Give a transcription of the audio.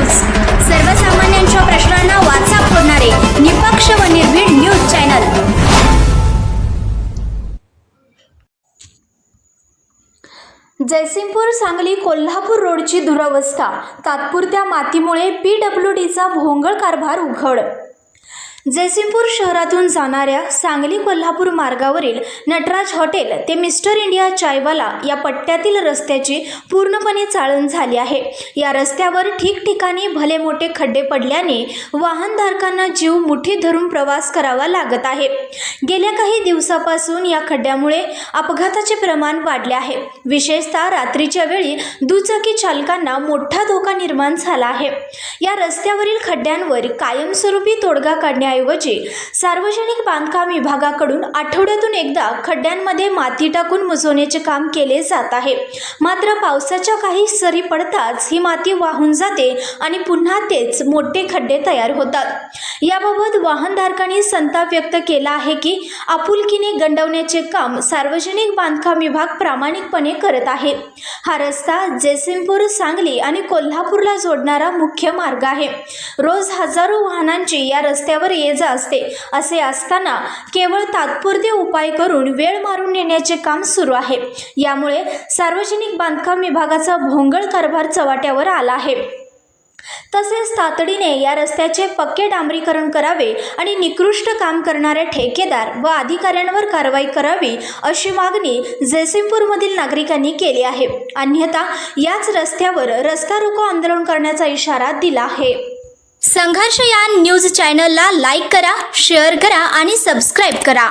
News, सर्वसामान्यांच्या प्रश्नांना वाचा फोडणारे निपक्ष व निर्भीड न्यूज चॅनल। जयसिंगपूर सांगली कोल्हापूर रोडची दुरवस्था, तात्पुरत्या मातीमुळे PWDचा भोंगळ कारभार उघड। जयसिंगपूर शहरातून जाणाऱ्या सांगली कोल्हापूर मार्गावरील नटराज हॉटेल ते मिस्टर इंडिया चायवाला या पट्ट्यातील रस्त्याची पूर्णपणे चाळण झाली आहे। या रस्त्यावर ठिकठिकाणी भले मोठे खड्डे पडल्याने वाहनधारकांना जीव मुठीत धरून प्रवास करावा लागत आहे। गेल्या काही दिवसापासून या खड्ड्यामुळे अपघाताचे प्रमाण वाढले आहे। विशेषतः रात्रीच्या वेळी दुचाकी चालकांना मोठा धोका निर्माण झाला आहे। या रस्त्यावरील खड्ड्यांवर कायमस्वरूपी तोडगा काढण्याऐवजी सार्वजनिक बांधकाम विभागाकडून आठवड्यातून एकदा खड्ड्यांमध्ये माती टाकून मुजवण्याचे काम केले जात आहे। मात्र पावसाच्या काही सरी पडताच ही माती वाहून जाते आणि पुन्हा तेच मोठे खड्डे तयार होतात। याबाबत वाहनधारकांनी संताप व्यक्त केला आहे की आपुलकीने गंडवण्याचे काम सार्वजनिक बांधकाम विभाग प्रामाणिकपणे करत आहे। हा रस्ता जयसिंगपूर, सांगली आणि कोल्हापूरला जोडणारा मुख्य मार्ग आहे। रोज हजारो वाहनांची या रस्त्यावर ये जा असते। असे असताना केवळ तात्पुरते उपाय करून वेळ मारून नेण्याचे काम सुरू आहे। यामुळे सार्वजनिक बांधकाम विभागाचा भोंगळ कारभार चव्हाट्यावर आला आहे। तसेच तातडीने या रस्त्याचे पक्के डांबरीकरण करावे आणि निकृष्ट काम करणाऱ्या ठेकेदार व अधिकाऱ्यांवर कारवाई करावी अशी मागणी जयसिंगपूरमधील नागरिकांनी केली आहे। अन्यथा याच रस्त्यावर रस्ता रोको आंदोलन करण्याचा इशारा दिला आहे। संघर्ष या न्यूज चॅनलला लाईक करा, शेअर करा आणि सबस्क्राईब करा।